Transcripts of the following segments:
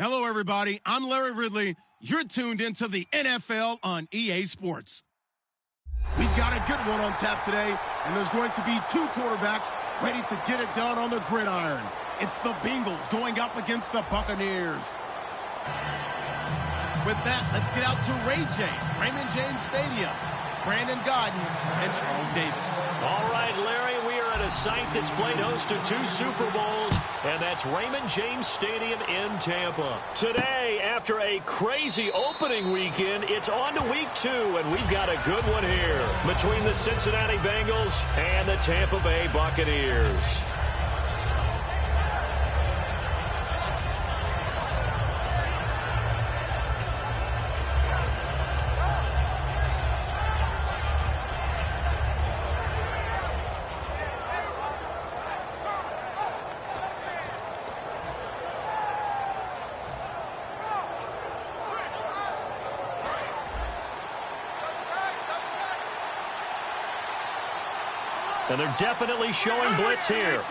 Hello, everybody. I'm Larry Ridley. You're tuned into the NFL on EA Sports. We've got a good one on tap today, and there's going to be two quarterbacks ready to get it done on the gridiron. It's the Bengals going up against the Buccaneers. With that, let's get out to Raymond James Stadium. Brandon Godden and Charles Davis. All right, Larry, we are at a site that's played host to 2 Super Bowls, and that's Raymond James Stadium in Tampa. Today, after a crazy opening weekend, it's on to week 2, and we've got a good one here between the Cincinnati Bengals and the Tampa Bay Buccaneers. And they're definitely showing blitz here.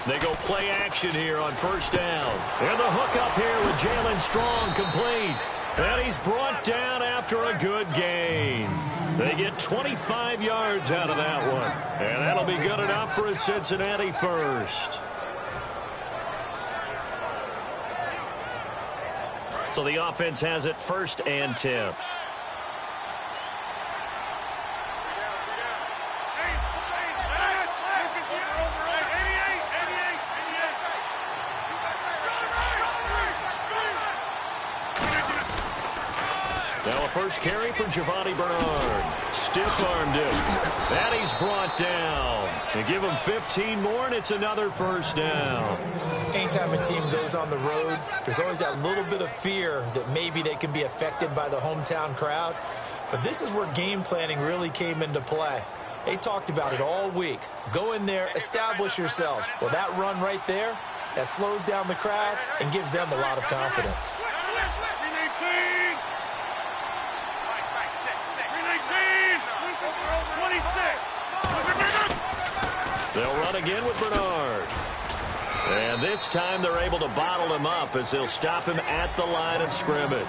They go play action here on first down. And the hook up here with Jalen Strong complete. And he's brought down after a good gain. They get 25 yards out of that one. And that'll be good enough for a Cincinnati first. So the offense has it 1st and 10. Now a first carry for Giovanni Bernard. Stiff-armed him. And he's brought down. They give him 15 more, and it's another first down. Anytime a team goes on the road, there's always that little bit of fear that maybe they can be affected by the hometown crowd. But this is where game planning really came into play. They talked about it all week. Go in there, establish yourselves. Well, that run right there, that slows down the crowd and gives them a lot of confidence. They'll run again with Bernard. And this time they're able to bottle him up as they'll stop him at the line of scrimmage.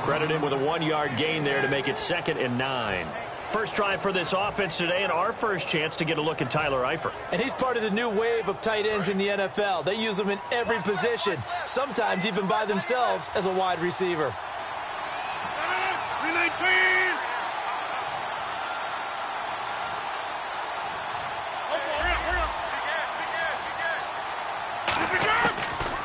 Credit him with a 1-yard gain there to make it 2nd and 9. First try for this offense today, and our first chance to get a look at Tyler Eifert. And he's part of the new wave of tight ends in the NFL. They use them in every position, sometimes even by themselves as a wide receiver.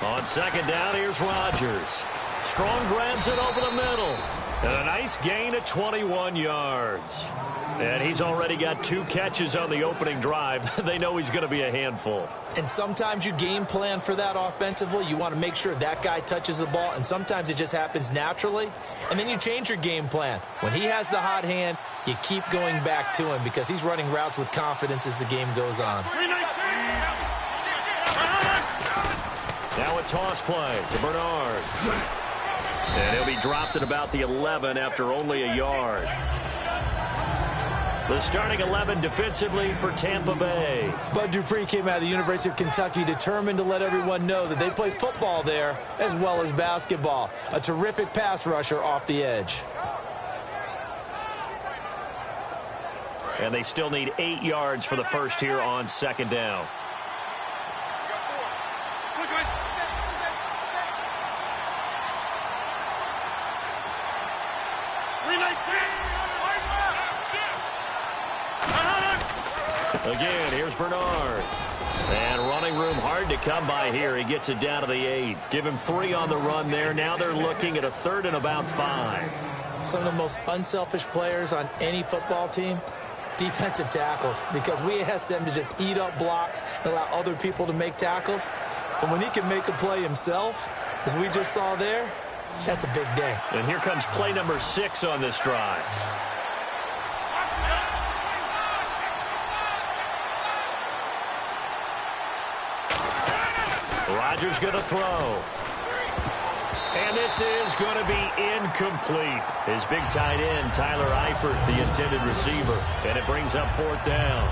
On 2nd down, here's Rodgers. Strong grabs it over the middle. And a nice gain of 21 yards. And he's already got 2 catches on the opening drive. They know he's going to be a handful. And sometimes you game plan for that offensively. You want to make sure that guy touches the ball. And sometimes it just happens naturally. And then you change your game plan. When he has the hot hand, you keep going back to him because he's running routes with confidence as the game goes on. Now a toss play to Bernard. And he'll be dropped at about the 11 after only a yard. The starting 11 defensively for Tampa Bay. Bud Dupree came out of the University of Kentucky determined to let everyone know that they play football there as well as basketball. A terrific pass rusher off the edge. And they still need 8 yards for the first here on 2nd down. Again, here's Bernard. And running room hard to come by here. He gets it down to the 8. Give him 3 on the run there. Now they're looking at a 3rd and about 5. Some of the most unselfish players on any football team, defensive tackles, because we ask them to just eat up blocks and allow other people to make tackles. But when he can make a play himself, as we just saw there, that's a big day. And here comes play number 6 on this drive. Rodgers going to throw. And this this is going to be incomplete. His big tight end, Tyler Eifert, the intended receiver, and it brings up 4th down.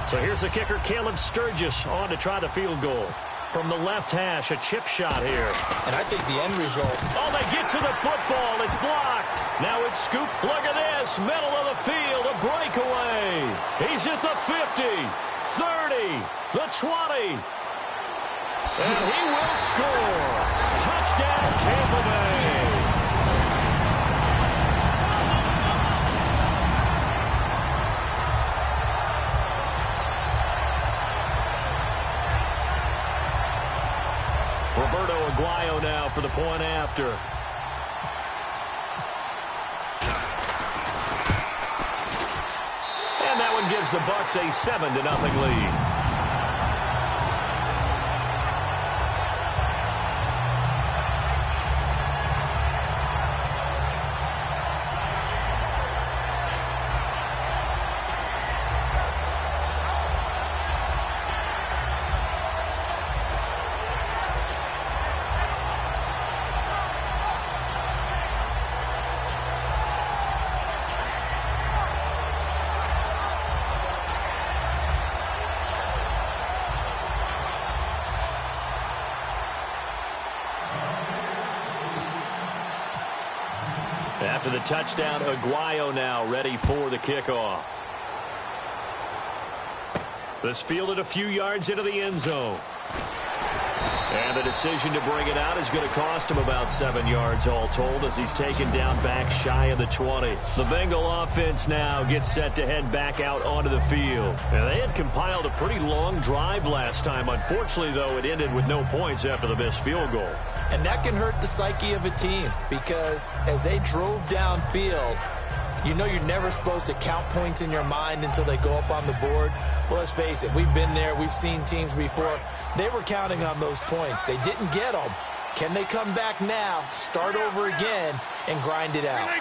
So here's the kicker, Caleb Sturgis, on to try the field goal. From the left hash, a chip shot here. And I think the end result... Oh, they get to the football. It's blocked. Now it's scooped. Look at this. Middle of the field, a breakaway. He's at the 50, 30, the 20. And he will score. Touchdown, Tampa Bay. Roberto Aguayo now for the point after. And that one gives the Bucs a 7-0 lead. After the touchdown, Aguayo now ready for the kickoff. This fielded a few yards into the end zone. And the decision to bring it out is going to cost him about 7 yards all told as he's taken down back shy of the 20. The Bengal offense now gets set to head back out onto the field. And they had compiled a pretty long drive last time. Unfortunately, though, it ended with no points after the missed field goal. And that can hurt the psyche of a team because as they drove downfield, you know you're never supposed to count points in your mind until they go up on the board. Well, let's face it, we've been there. We've seen teams before. They were counting on those points. They didn't get them. Can they come back now, start over again, and grind it out? 26.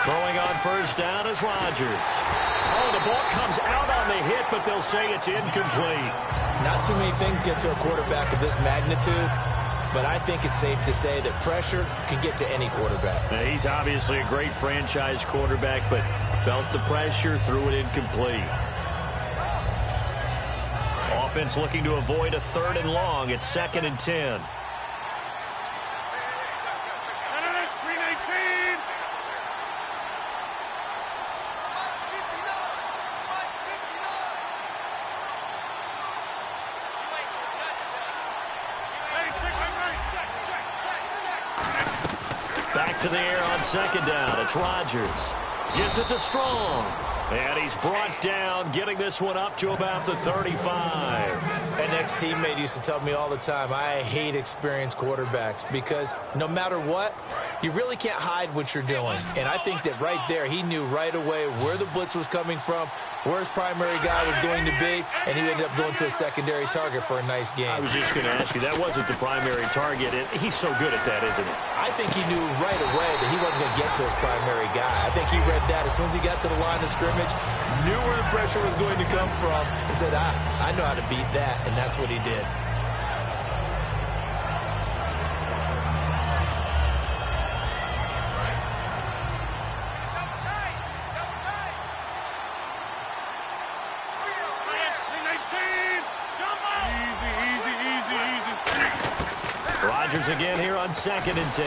Throwing on first down is Rodgers. Oh, the ball comes out on the hit, but they'll say it's incomplete. Not too many things get to a quarterback of this magnitude, but I think it's safe to say that pressure can get to any quarterback. Now, he's obviously a great franchise quarterback, but felt the pressure, threw it incomplete. Offense looking to avoid a 3rd and long. It's 2nd and 10. Back to the air on 2nd down. It's Rodgers. Gets it to Strong. And he's brought down, getting this one up to about the 35. An ex-teammate used to tell me all the time, I hate experienced quarterbacks because no matter what, you really can't hide what you're doing. And I think that right there, he knew right away where the blitz was coming from, where his primary guy was going to be, and he ended up going to a secondary target for a nice game. I was just going to ask you, that wasn't the primary target, and he's so good at that, isn't he? I think he knew right away that he wasn't going to get to his primary guy. I think he read that as soon as he got to the line of scrimmage, knew where the pressure was going to come from, and said, I know how to beat that, and that's what he did. Rodgers again here on 2nd and 10.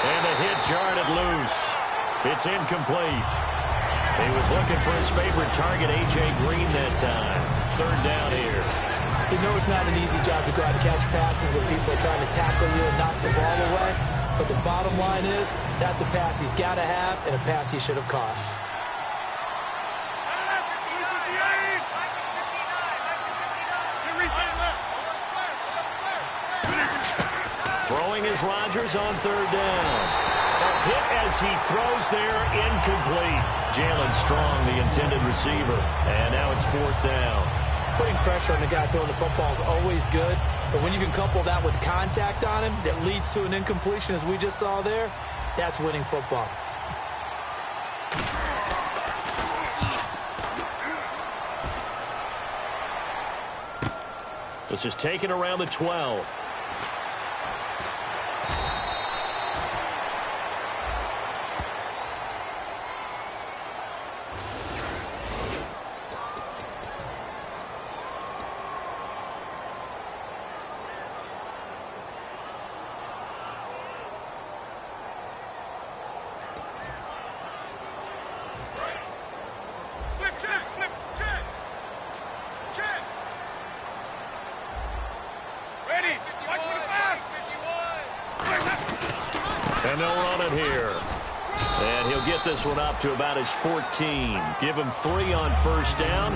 And the hit jarred it loose. It's incomplete. He was looking for his favorite target, A.J. Green, that time. 3rd down here. You know it's not an easy job to go out and catch passes when people are trying to tackle you and knock the ball away. But the bottom line is, that's a pass he's got to have and a pass he should have caught. Throwing is Rodgers on 3rd down. A hit as he throws there, incomplete. Jalen Strong, the intended receiver. And now it's 4th down. Putting pressure on the guy throwing the football is always good, but when you can couple that with contact on him that leads to an incompletion, as we just saw there, that's winning football. This is taken around the 12. And they'll run it here. And he'll get this one up to about his 14. Give him 3 on first down.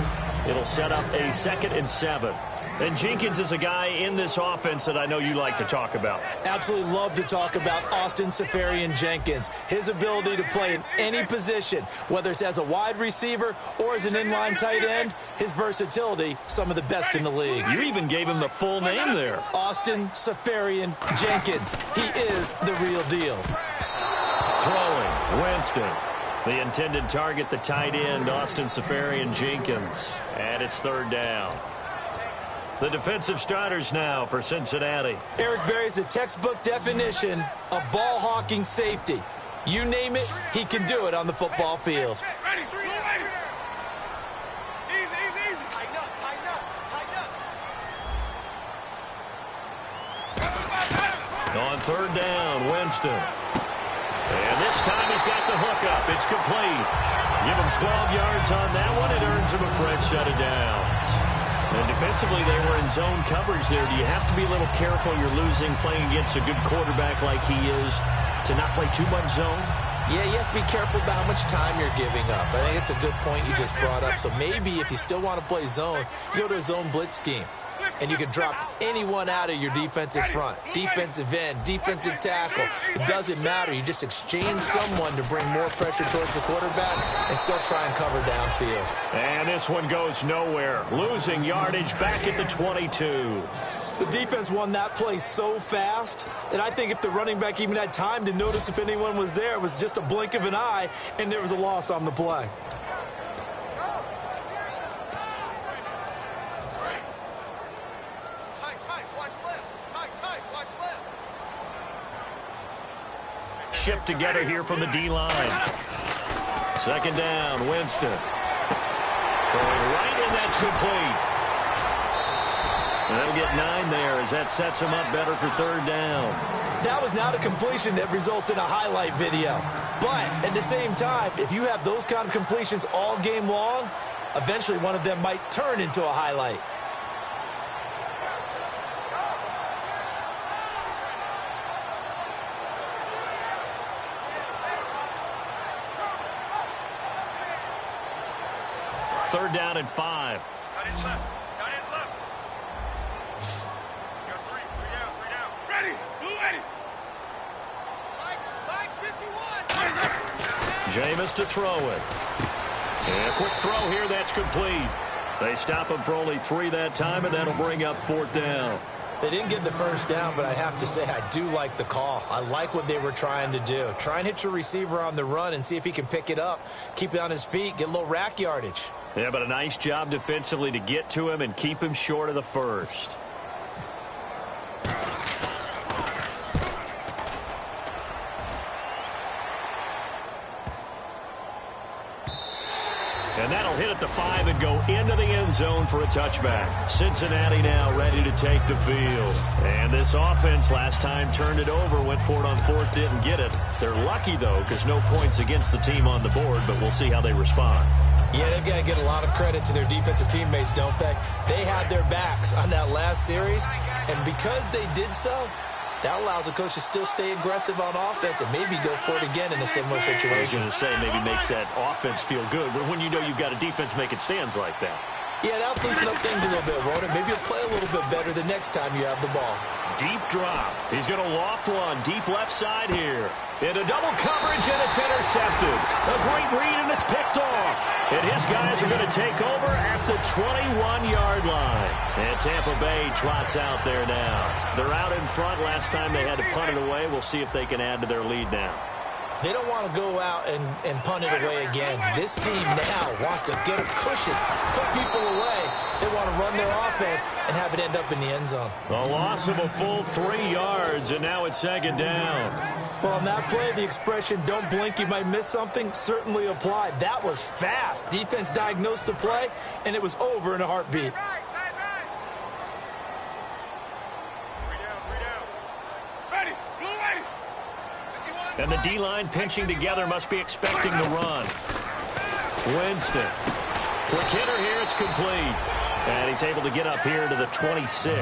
It'll set up a 2nd and 7. And Jenkins is a guy in this offense that I know you like to talk about. Absolutely love to talk about Austin Seferian-Jenkins. His ability to play in any position, whether it's as a wide receiver or as an inline tight end, his versatility, some of the best in the league. You even gave him the full name there. Austin Seferian-Jenkins. He is the real deal. Throwing, Winston. The intended target, the tight end, Austin Seferian-Jenkins. And it's 3rd down. The defensive starters now for Cincinnati. Eric Berry's a textbook definition of ball-hawking safety. You name it, he can do it on the football field. Ready, ready. Easy. Tighten up. On 3rd down, Winston. And this time he's got the hook up. It's complete. Give him 12 yards on that one. It earns him a fresh set of downs. And defensively, they were in zone coverage there. Do you have to be a little careful? You're losing playing against a good quarterback like he is to not play too much zone? Yeah, you have to be careful about how much time you're giving up. I think it's a good point you just brought up. So maybe if you still want to play zone, you go to a zone blitz scheme. And you can drop anyone out of your defensive front. Defensive end, defensive tackle. It doesn't matter. You just exchange someone to bring more pressure towards the quarterback and still try and cover downfield. And this one goes nowhere. Losing yardage back at the 22. The defense won that play so fast that I think if the running back even had time to notice if anyone was there, it was just a blink of an eye, and there was a loss on the play. Shift together here from the D-line. 2nd down, Winston. Throwing right, and that's complete. And that'll get 9 there as that sets him up better for 3rd down. That was not a completion that results in a highlight video. But at the same time, if you have those kind of completions all game long, eventually one of them might turn into a highlight. Third down and 5. Got his left. You got 3 down. Ready. Mike, 51. Jameis to throw it. And a quick throw here, that's complete. They stop him for only 3 that time, and that'll bring up 4th down. They didn't get the first down, but I have to say I do like the call. I like what they were trying to do. Try and hit your receiver on the run and see if he can pick it up, keep it on his feet, get a little rack yardage. Yeah, but a nice job defensively to get to him and keep him short of the first. And that'll hit at the 5 and go into the end zone for a touchback. Cincinnati now ready to take the field. And this offense last time turned it over, went for it on 4th, didn't get it. They're lucky, though, because no points against the team on the board, but we'll see how they respond. Yeah, they've got to get a lot of credit to their defensive teammates, don't they? They had their backs on that last series, and because they did so, that allows the coach to still stay aggressive on offense and maybe go for it again in a similar situation. I was going to say maybe makes that offense feel good, but when you know you've got a defense making stands like that. Yeah, that'll loosen up things a little bit, won't it? Maybe you'll play a little bit better the next time you have the ball. Deep drop. He's going to loft one deep left side here. Into double coverage, and it's intercepted. A great read, and it's picked off. And his guys are going to take over at the 21-yard line. And Tampa Bay trots out there now. They're out in front. Last time they had to punt it away. We'll see if they can add to their lead now. They don't want to go out and punt it away again. This team now wants to get a cushion, put people away. They want to run their offense and have it end up in the end zone. A loss of a full 3 yards, and now it's second down. Well, on that play, the expression, don't blink, you might miss something, certainly applied. That was fast. Defense diagnosed the play, and it was over in a heartbeat. And the D-line pinching together must be expecting the run. Winston. Quick hitter here, it's complete. And he's able to get up here to the 26.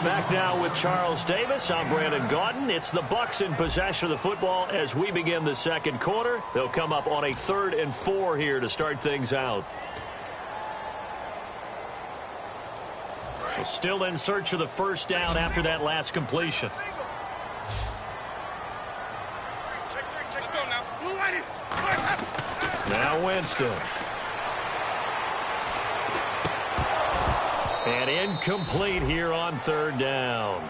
Back now with Charles Davis. I'm Brandon Gaudin. It's the Bucs in possession of the football as we begin the second quarter. They'll come up on a 3rd and 4 here to start things out. Well, still in search of the first down after that last completion. Now Winston. And incomplete here on 3rd down.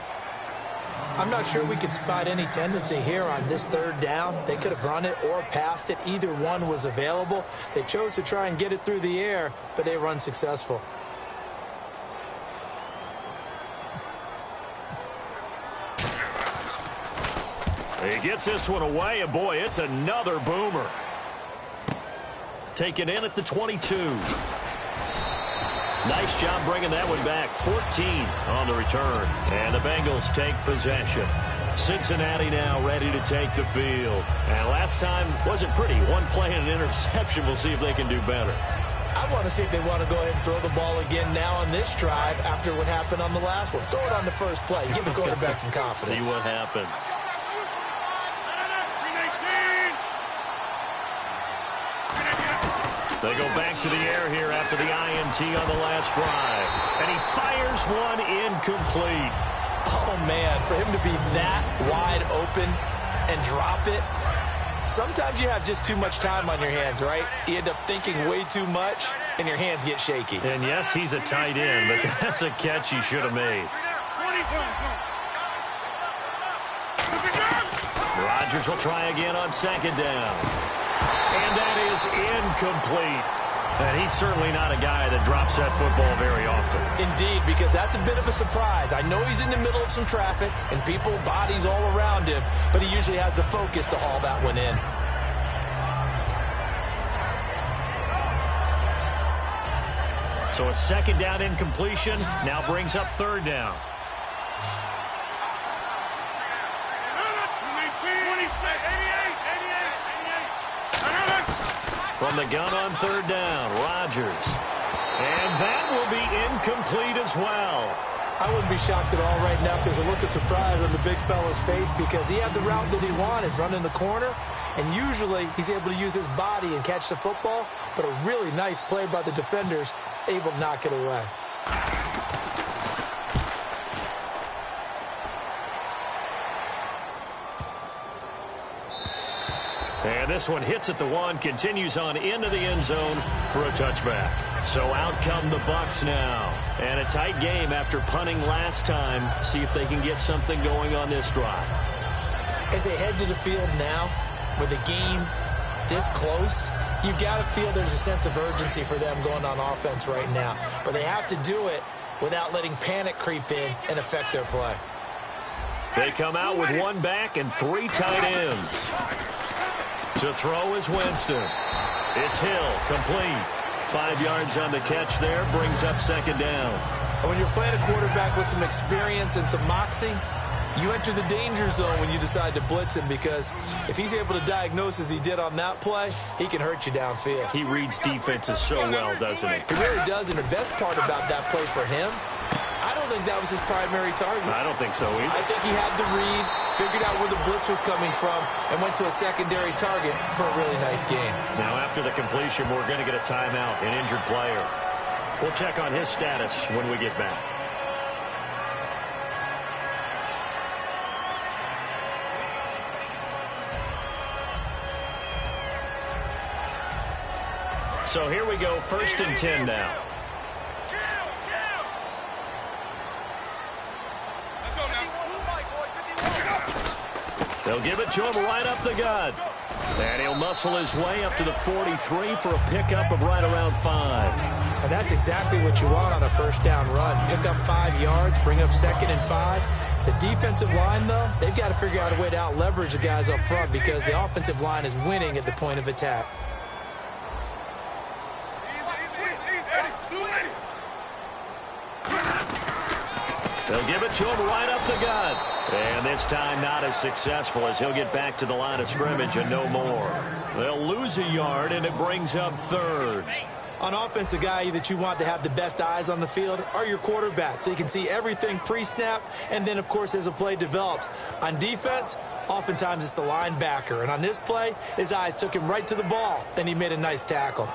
I'm not sure we could spot any tendency here on this 3rd down. They could have run it or passed it. Either one was available. They chose to try and get it through the air, but they were unsuccessful. He gets this one away, and boy, it's another boomer. Taken in at the 22. Nice job bringing that one back. 14 on the return. And the Bengals take possession. Cincinnati now ready to take the field. And last time wasn't pretty. One play and an interception. We'll see if they can do better. I want to see if they want to go ahead and throw the ball again now on this drive after what happened on the last one. Throw it on the first play. Give the quarterback some confidence. See what happens. They go back to the air here after the INT on the last drive. And he fires one incomplete. Oh, man, for him to be that wide open and drop it. Sometimes you have just too much time on your hands, right? You end up thinking way too much, and your hands get shaky. And, yes, he's a tight end, but that's a catch he should have made. Rodgers will try again on 2nd down. And that is incomplete. And he's certainly not a guy that drops that football very often. Indeed, because that's a bit of a surprise. I know he's in the middle of some traffic and people, bodies all around him, but he usually has the focus to haul that one in. So a 2nd down incompletion now brings up 3rd down. From the gun on 3rd down, Rodgers. And that will be incomplete as well. I wouldn't be shocked at all right now if there's a look of surprise on the big fella's face because he had the route that he wanted, running the corner, and usually he's able to use his body and catch the football, but a really nice play by the defenders, able to knock it away. And this one hits at the 1, continues on into the end zone for a touchback. So out come the Bucs now. And a tight game after punting last time. See if they can get something going on this drive. As they head to the field now, with the game this close, you've got to feel there's a sense of urgency for them going on offense right now. But they have to do it without letting panic creep in and affect their play. They come out with 1 back and 3 tight ends. To throw is Winston. It's Hill, complete. 5 yards on the catch there, brings up 2nd down. And when you're playing a quarterback with some experience and some moxie, you enter the danger zone when you decide to blitz him because if he's able to diagnose as he did on that play, he can hurt you downfield. He reads defenses so well, doesn't he? He really does, and the best part about that play for him, I don't think that was his primary target. I don't think so either. I think he had the read, figured out where the blitz was coming from, and went to a secondary target for a really nice game. Now, after the completion, we're going to get a timeout, an injured player. We'll check on his status when we get back. So here we go, 1st and 10 now. They'll give it to him right up the gut. And he'll muscle his way up to the 43 for a pickup of right around 5. And that's exactly what you want on a first down run. Pick up 5 yards, bring up 2nd and 5. The defensive line, though, they've got to figure out a way to out-leverage the guys up front because the offensive line is winning at the point of attack. They'll give it to him right up the gut. And this time not as successful as he'll get back to the line of scrimmage and no more. They'll lose a yard, and it brings up 3rd. On offense, the guy that you want to have the best eyes on the field are your quarterbacks. So you can see everything pre-snap, and then, of course, as the play develops. On defense, oftentimes it's the linebacker. And on this play, his eyes took him right to the ball, and he made a nice tackle.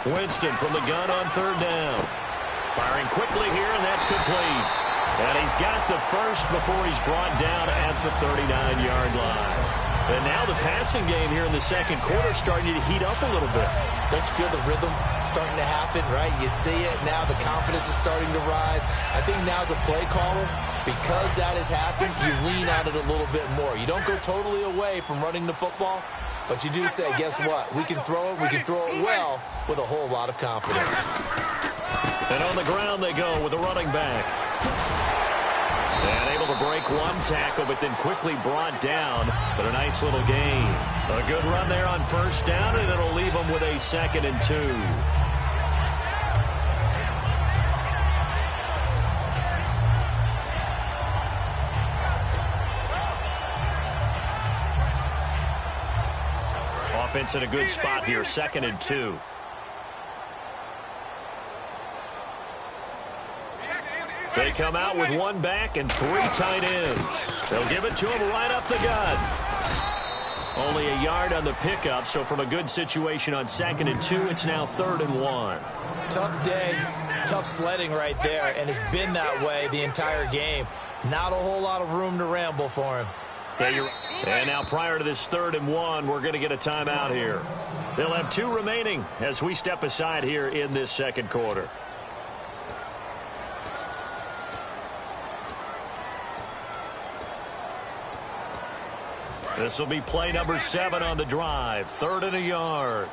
Winston from the gun on 3rd down. Firing quickly here, and that's complete. And he's got the first before he's brought down at the 39-yard line. And now the passing game here in the second quarter is starting to heat up a little bit. Don't you feel the rhythm starting to happen, right? You see it now. The confidence is starting to rise. I think now as a play caller, because that has happened, you lean on it a little bit more. You don't go totally away from running the football, but you do say, guess what? We can throw it. We can throw it well with a whole lot of confidence. And on the ground they go with a running back. And able to break one tackle, but then quickly brought down. But a nice little gain. A good run there on 1st down, and it'll leave them with a 2nd and 2. Offense in a good spot here, 2nd and 2. They come out with 1 back and 3 tight ends. They'll give it to him right up the gut. Only a yard on the pickup, so from a good situation on 2nd and 2, it's now 3rd and 1. Tough day, tough sledding right there, and it's been that way the entire game. Not a whole lot of room to ramble for him. And now prior to this 3rd and 1, we're going to get a timeout here. They'll have 2 remaining as we step aside here in this second quarter. This will be play number 7 on the drive. 3rd and a yard.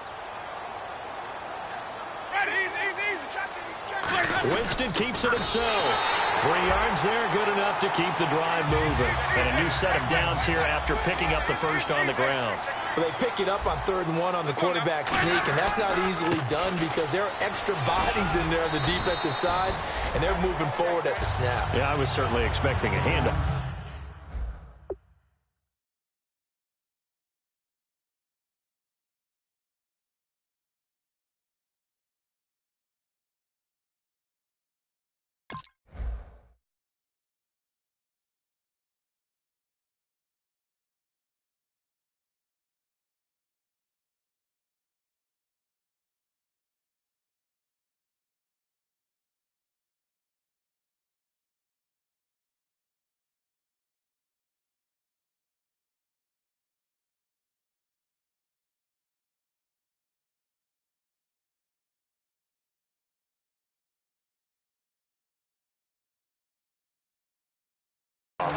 Winston keeps it himself. 3 yards there, good enough to keep the drive moving. And a new set of downs here after picking up the first on the ground. Well, they pick it up on 3rd and 1 on the quarterback sneak, and that's not easily done because there are extra bodies in there on the defensive side, and they're moving forward at the snap. Yeah, I was certainly expecting a handoff.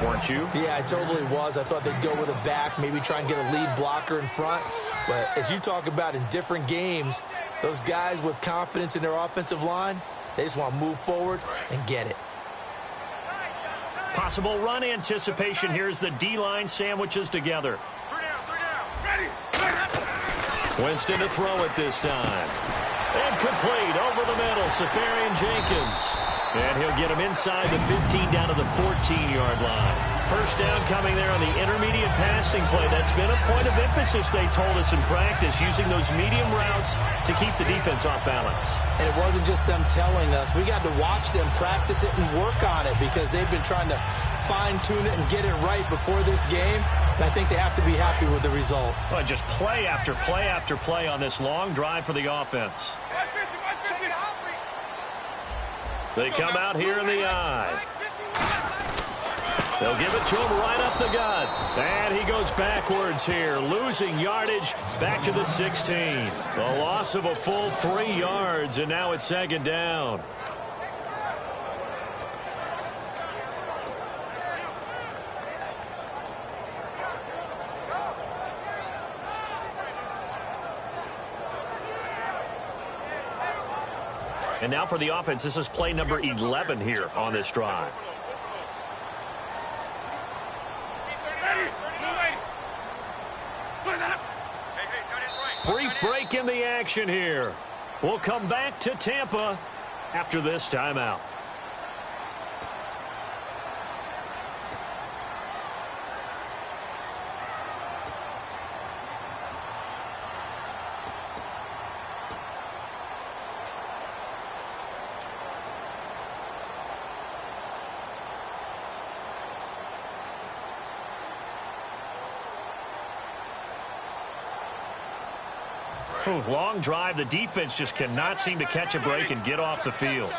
Weren't you? Yeah, I totally was. I thought they'd go with a back, maybe try and get a lead blocker in front. But as you talk about in different games, those guys with confidence in their offensive line, they just want to move forward and get it. Possible run anticipation. Here's the D-line sandwiches together. 3 down. Ready. Winston to throw it this time. And complete over the middle. Safarian Jenkins. And he'll get him inside the 15 down to the 14-yard line. First down coming there on the intermediate passing play. That's been a point of emphasis, they told us in practice, using those medium routes to keep the defense off balance. And it wasn't just them telling us. We got to watch them practice it and work on it because they've been trying to fine-tune it and get it right before this game. And I think they have to be happy with the result. Well, just play after play after play on this long drive for the offense. They come out here in the I. They'll give it to him right up the gut. And he goes backwards here, losing yardage back to the 16. A loss of a full 3 yards, and now it's second down. And now for the offense, this is play number 11 here on this drive. Brief break in the action here. We'll come back to Tampa after this timeout. Long drive. The defense just cannot seem to catch a break and get off the field.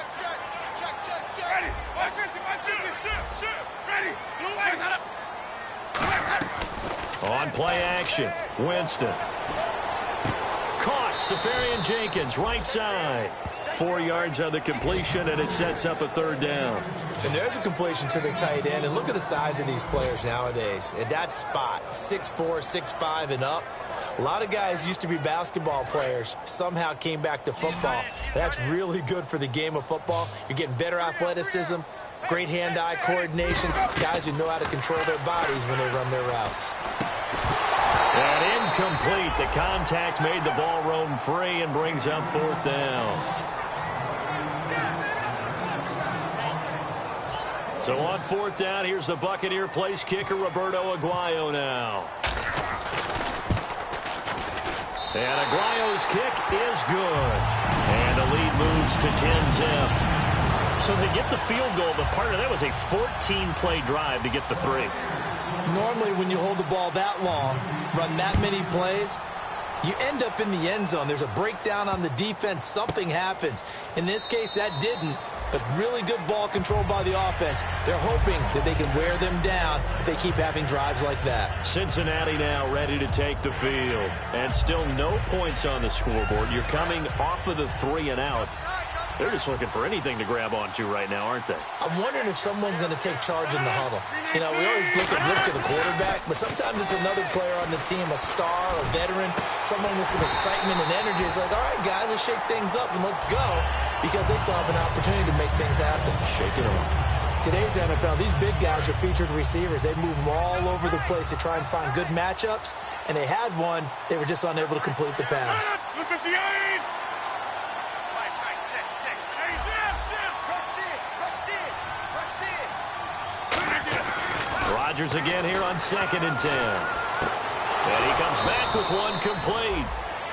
On play action, Winston. Caught, Safarian Jenkins, right side. 4 yards on the completion, and it sets up a third down. And there's a completion to the tight end. And look at the size of these players nowadays. At that spot, 6'4", 6'5", and up. A lot of guys used to be basketball players, somehow came back to football. That's really good for the game of football. You're getting better athleticism, great hand-eye coordination, guys who know how to control their bodies when they run their routes. And incomplete. The contact made the ball roam free and brings up fourth down. So on fourth down, here's the Buccaneer place kicker, Roberto Aguayo now. And Aguayo's kick is good. And the lead moves to 10-zip. So they get the field goal, but part of that was a 14-play drive to get the 3. Normally, when you hold the ball that long, run that many plays, you end up in the end zone. There's a breakdown on the defense. Something happens. In this case, that didn't. But really good ball control by the offense. They're hoping that they can wear them down if they keep having drives like that. Cincinnati now ready to take the field. And still no points on the scoreboard. You're coming off of the 3 and out. They're just looking for anything to grab onto right now, aren't they? I'm wondering if someone's going to take charge in the huddle. You know, we always look to the quarterback, but sometimes it's another player on the team, a star, a veteran, someone with some excitement and energy. It's like, all right, guys, let's shake things up and let's go, because they still have an opportunity to make things happen. Shake it off. Today's NFL, these big guys are featured receivers. They move them all over the place to try and find good matchups, and they had one. They were just unable to complete the pass. Rodgers again here on 2nd and 10. And he comes back with one complete.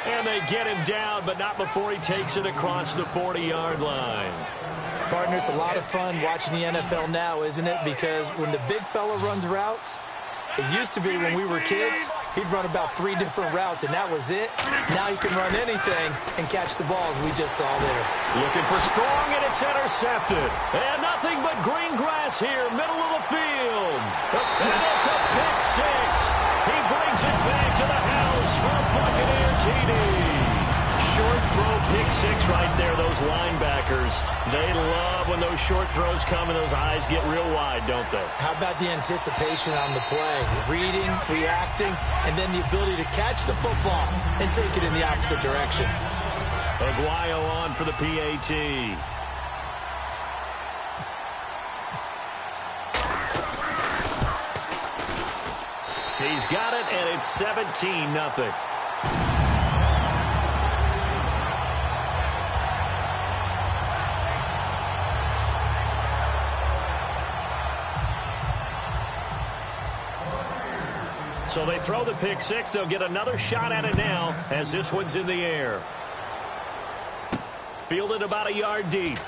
And they get him down, but not before he takes it across the 40-yard line. Partner, it's a lot of fun watching the NFL now, isn't it? Because when the big fella runs routes, it used to be when we were kids, he'd run about 3 different routes, and that was it. Now you can run anything and catch the balls we just saw there. Looking for strong, and it's intercepted. And nothing but green grass here, middle of the field. And it's a pick 6. He brings it back to the house for a Buccaneer TD. Short throw, pick 6 right there, those linebackers. They love when those short throws come and those eyes get real wide, don't they? How about the anticipation on the play? Reading, reacting, and then the ability to catch the football and take it in the opposite direction. Aguayo on for the PAT. He's got it, and it's 17-0. So they throw the pick 6. They'll get another shot at it now as this one's in the air. Fielded about a yard deep.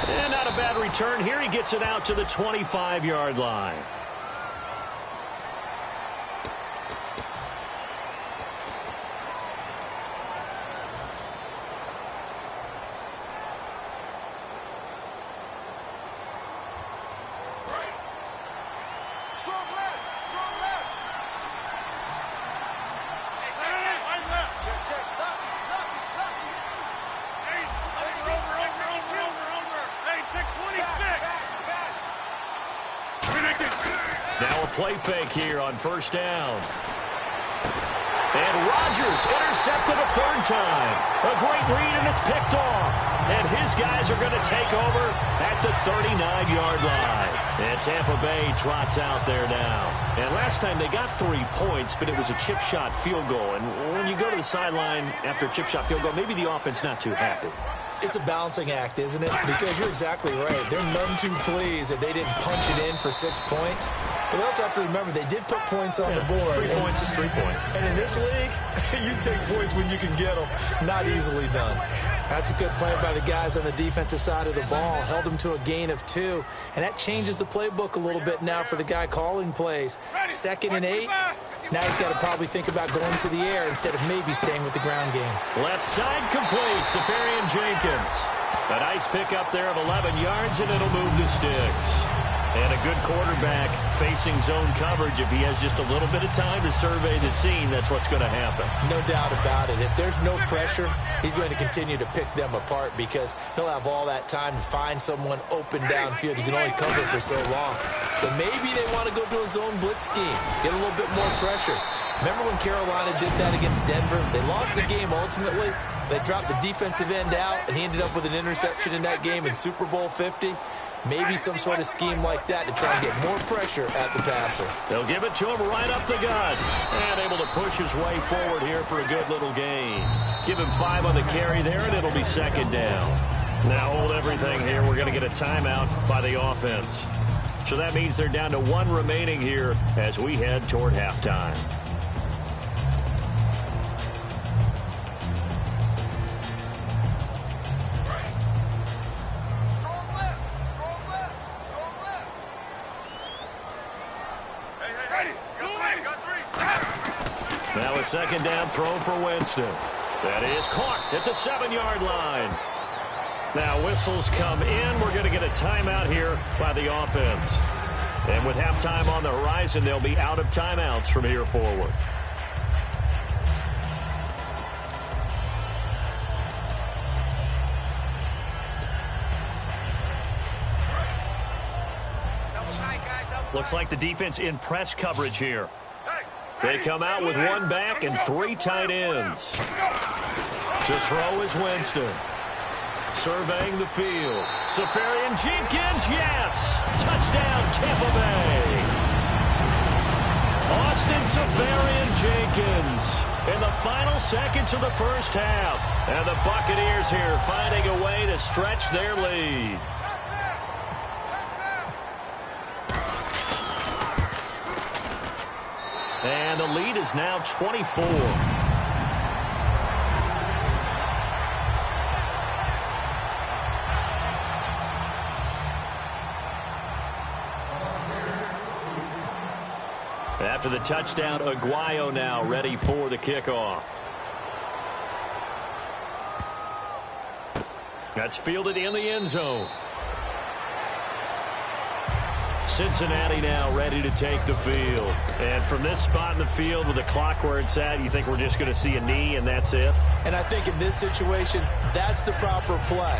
And not a bad return. Here he gets it out to the 25-yard line. play fake here on first down. And Rodgers intercepted a third time. A great read, and it's picked off. And his guys are going to take over at the 39-yard line. And Tampa Bay trots out there now. And last time they got 3 points, but it was a chip shot field goal. And when you go to the sideline after a chip shot field goal, maybe the offense not too happy. It's a balancing act, isn't it? Because you're exactly right. They're none too pleased that they didn't punch it in for 6 points. But we also have to remember they did put points on the board. 3 points is 3 points. And in this league, you take points when you can get them. Not easily done. That's a good play by the guys on the defensive side of the ball. Held them to a gain of 2. And that changes the playbook a little bit now for the guy calling plays. 2nd and 8. Now he's got to probably think about going to the air instead of maybe staying with the ground game. Left side complete, Safarian Jenkins. A nice pickup there of 11 yards, and it'll move the sticks. And a good quarterback facing zone coverage. If he has just a little bit of time to survey the scene, that's what's going to happen. No doubt about it. If there's no pressure, he's going to continue to pick them apart because he'll have all that time to find someone open downfield. You can only cover for so long. So maybe they want to go to a zone blitz scheme, get a little bit more pressure. Remember when Carolina did that against Denver? They lost the game ultimately. They dropped the defensive end out, and he ended up with an interception in that game in Super Bowl 50. Maybe some sort of scheme like that to try and get more pressure at the passer. They'll give it to him right up the gut. And able to push his way forward here for a good little gain. Give him 5 on the carry there, and it'll be 2nd down. Now hold everything here. We're going to get a timeout by the offense. So that means they're down to 1 remaining here as we head toward halftime. Now a 2nd down throw for Winston. That is caught at the 7-yard line. Now whistles come in. We're going to get a timeout here by the offense. And with halftime on the horizon, they'll be out of timeouts from here forward. Looks like the defense in press coverage here. They come out with 1 back and 3 tight ends. To throw is Winston. Surveying the field. Safarian Jenkins, yes! Touchdown, Tampa Bay. Austin Safarian Jenkins in the final seconds of the first half. And the Buccaneers here finding a way to stretch their lead. And the lead is now 24. After the touchdown, Aguayo now ready for the kickoff. That's fielded in the end zone. Cincinnati now ready to take the field. And from this spot in the field with the clock where it's at, you think we're just going to see a knee and that's it? And I think in this situation, that's the proper play.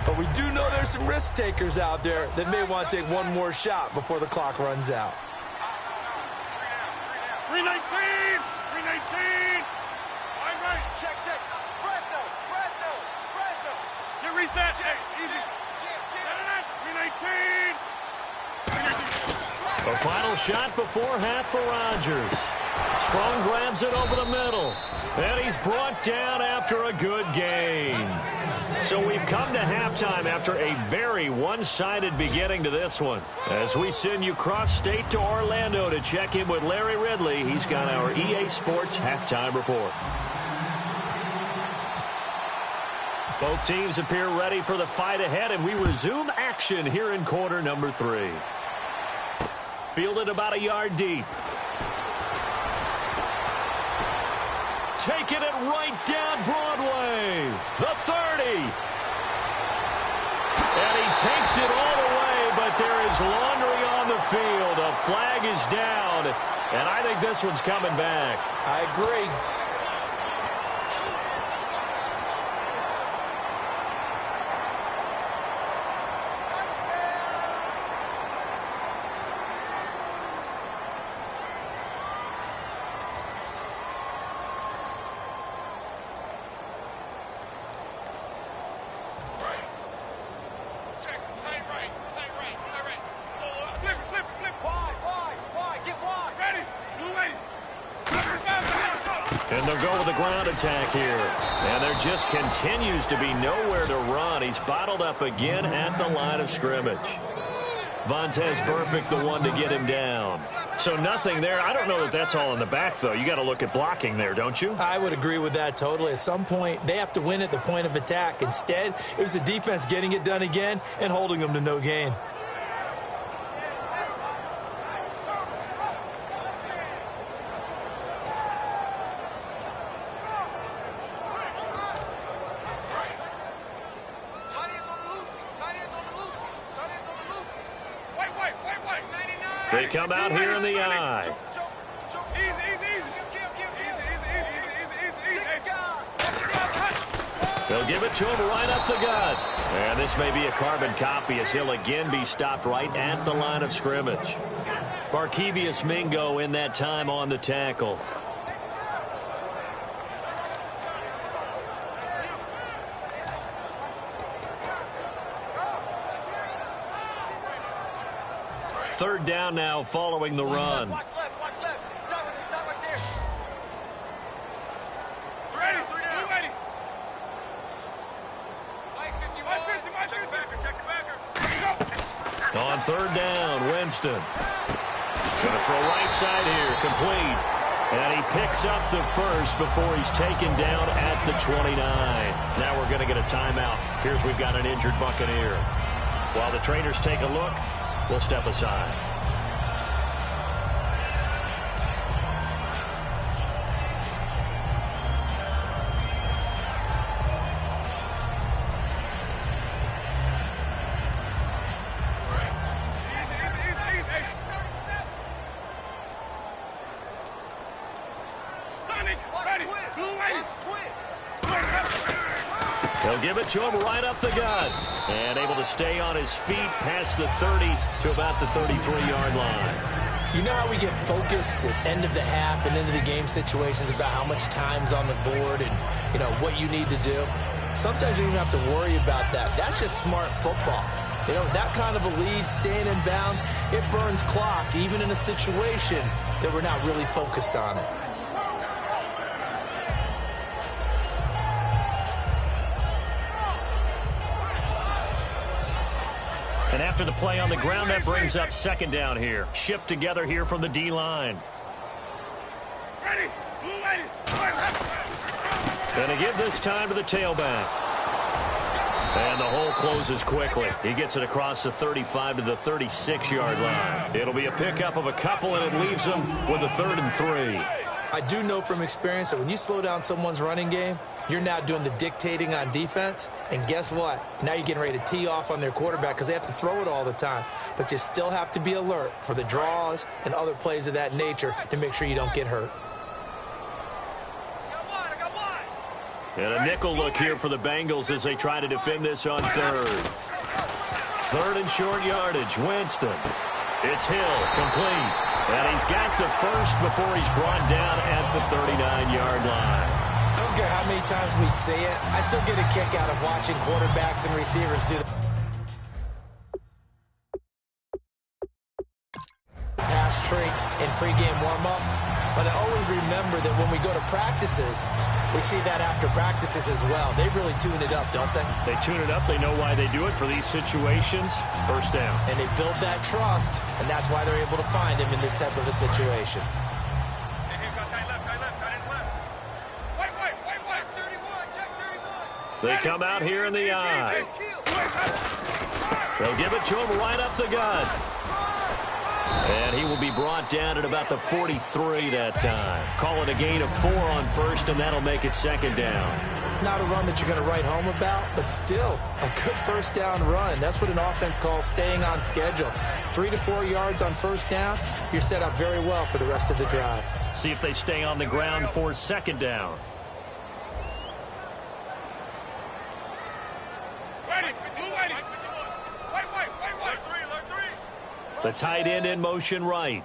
But we do know there's some risk takers out there that may want to take one more shot before the clock runs out. 319! 319! All right, check. Fresno! Get reset. Easy. 319! A final shot before half for Rodgers. Strong grabs it over the middle. And he's brought down after a good gain. So we've come to halftime after a very one-sided beginning to this one. As we send you cross-state to Orlando to check in with Larry Ridley, he's got our EA Sports halftime report. Both teams appear ready for the fight ahead, and we resume action here in quarter number 3. Fielded about a yard deep. Taking it right down Broadway. The 30. And he takes it all the way, but there is laundry on the field. A flag is down, and I think this one's coming back. I agree. And they'll go with the ground attack here. And there just continues to be nowhere to run. He's bottled up again at the line of scrimmage. Vontaze Burfict, the one to get him down. So nothing there. I don't know that that's all in the back, though. You got to look at blocking there, don't you? I would agree with that totally. At some point, they have to win at the point of attack. Instead, it was the defense getting it done again and holding them to no gain. They come out here in the eye. They'll give it to him right up the gut. And this may be a carbon copy as he'll again be stopped right at the line of scrimmage. Barkevious Mingo in that time on the tackle. Third down now following the run. Watch left. Stop right there. Ready. Ready. Check the backer. On third down, Winston. Going to throw right side here, complete. And he picks up the first before he's taken down at the 29. Now we're going to get a timeout. Here's we've got an injured Buccaneer. While the trainers take a look, we'll step aside. They'll give it to him right up the gut. And able to stay on his feet past the 30 to about the 33-yard line. You know how we get focused at end of the half and into the game situations about how much time's on the board and, you know, what you need to do? Sometimes you don't even have to worry about that. That's just smart football. You know, that kind of a lead, staying in bounds, it burns clock, even in a situation that we're not really focused on it. And after the play on the ground, that brings up second down here. Shift together here from the D-line. Going to give this time to the tailback. And the hole closes quickly. He gets it across the 35 to the 36-yard line. It'll be a pickup of a couple, and it leaves them with a 3rd and 3. I do know from experience that when you slow down someone's running game, you're now doing the dictating on defense. And guess what? Now you're getting ready to tee off on their quarterback because they have to throw it all the time. But you still have to be alert for the draws and other plays of that nature to make sure you don't get hurt. And a nickel look here for the Bengals as they try to defend this on third. Third and short yardage, Winston. It's Hill, complete. And he's got the first before he's brought down at the 39-yard line. I don't care how many times we see it. I still get a kick out of watching quarterbacks and receivers do the pass trick in pregame warm-up. But I always remember that when we go to practices, we see that after practices as well. They really tune it up, don't they? They tune it up. They know why they do it for these situations. First down. And they build that trust, and that's why they're able to find him in this type of a situation. They come out here in the eye. They'll give it to him right up the gut. And he will be brought down at about the 43 that time. Call it a gain of 4 on first, and that'll make it second down. Not a run that you're going to write home about, but still a good first down run. That's what an offense calls staying on schedule. 3 to 4 yards on first down, you're set up very well for the rest of the drive. See if they stay on the ground for second down. The tight end in motion right.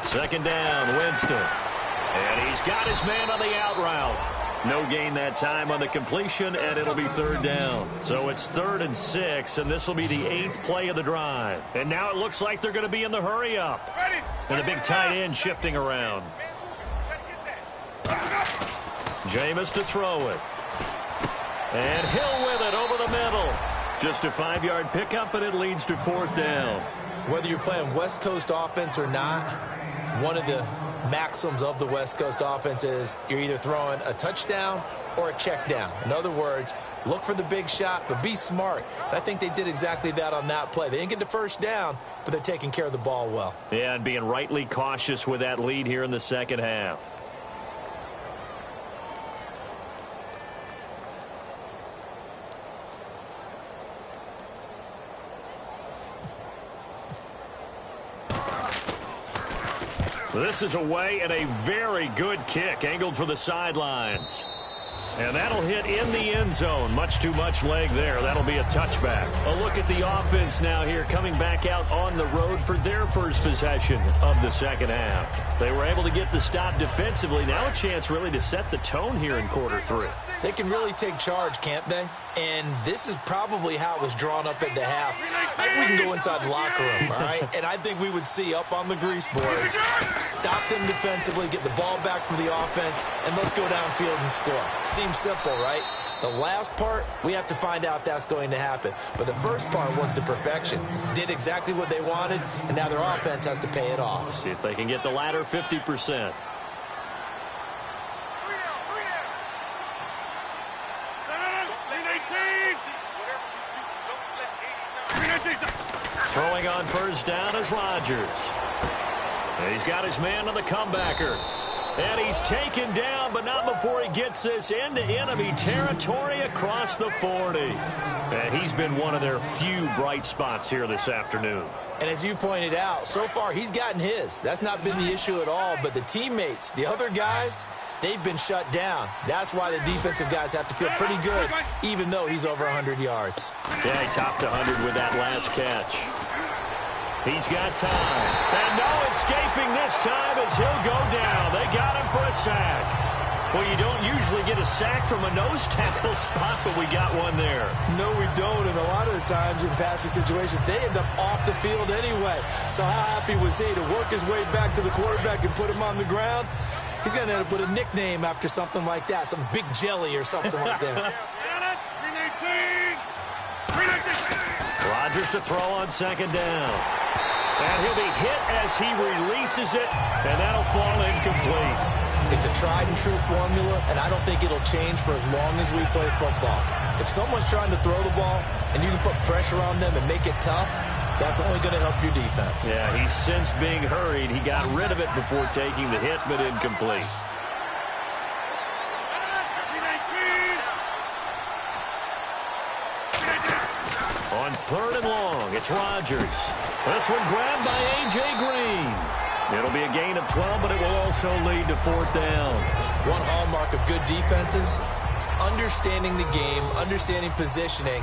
Second down, Winston. And he's got his man on the out route. No gain that time on the completion, and it'll be third down. So it's 3rd and 6, and this will be the 8th play of the drive. And now it looks like they're going to be in the hurry up. And the big tight end shifting around. Jameis to throw it. And Hill with it over the middle. Just a 5-yard pickup, and it leads to 4th down. Whether you're playing West Coast offense or not, one of the maxims of the West Coast offense is you're either throwing a touchdown or a check down. In other words, look for the big shot, but be smart. And I think they did exactly that on that play. They didn't get the first down, but they're taking care of the ball well. Yeah, and being rightly cautious with that lead here in the second half. This is away and a very good kick angled for the sidelines. And that'll hit in the end zone. Much too much leg there. That'll be a touchback. A look at the offense now here, coming back out on the road for their first possession of the second half. They were able to get the stop defensively. Now a chance really to set the tone here in quarter 3. They can really take charge, can't they? And this is probably how it was drawn up at the half. I think we can go inside the locker room, all right? And I think we would see up on the grease boards, stop them defensively, get the ball back from the offense, and let's go downfield and score. Seems simple, right? The last part, we have to find out if that's going to happen. But the first part worked to perfection. Did exactly what they wanted, and now their offense has to pay it off. See if they can get the latter 50%. Throwing on first down is Rodgers. And he's got his man on the comebacker. And he's taken down, but not before he gets this into enemy territory across the 40. And he's been one of their few bright spots here this afternoon. And as you pointed out, so far he's gotten his. That's not been the issue at all. But the teammates, the other guys, they've been shut down. That's why the defensive guys have to feel pretty good, even though he's over 100 yards. Yeah, he topped 100 with that last catch. He's got time. And no escaping this time as he'll go down. They got him for a sack. Well, you don't usually get a sack from a nose tackle spot, but we got one there. No, we don't. And a lot of the times in passing situations, they end up off the field anyway. So how happy was he to work his way back to the quarterback and put him on the ground? He's going to end up with a nickname after something like that, some Big Jelly or something like that. Rodgers to throw on second down. And he'll be hit as he releases it, and that'll fall incomplete. It's a tried-and-true formula, and I don't think it'll change for as long as we play football. If someone's trying to throw the ball and you can put pressure on them and make it tough, that's only going to help your defense. Yeah, he's since being hurried. He got rid of it before taking the hit, but incomplete. On third and long, it's Rodgers. This one grabbed by A.J. Green. It'll be a gain of 12, but it will also lead to 4th down. One hallmark of good defenses is understanding the game, understanding positioning,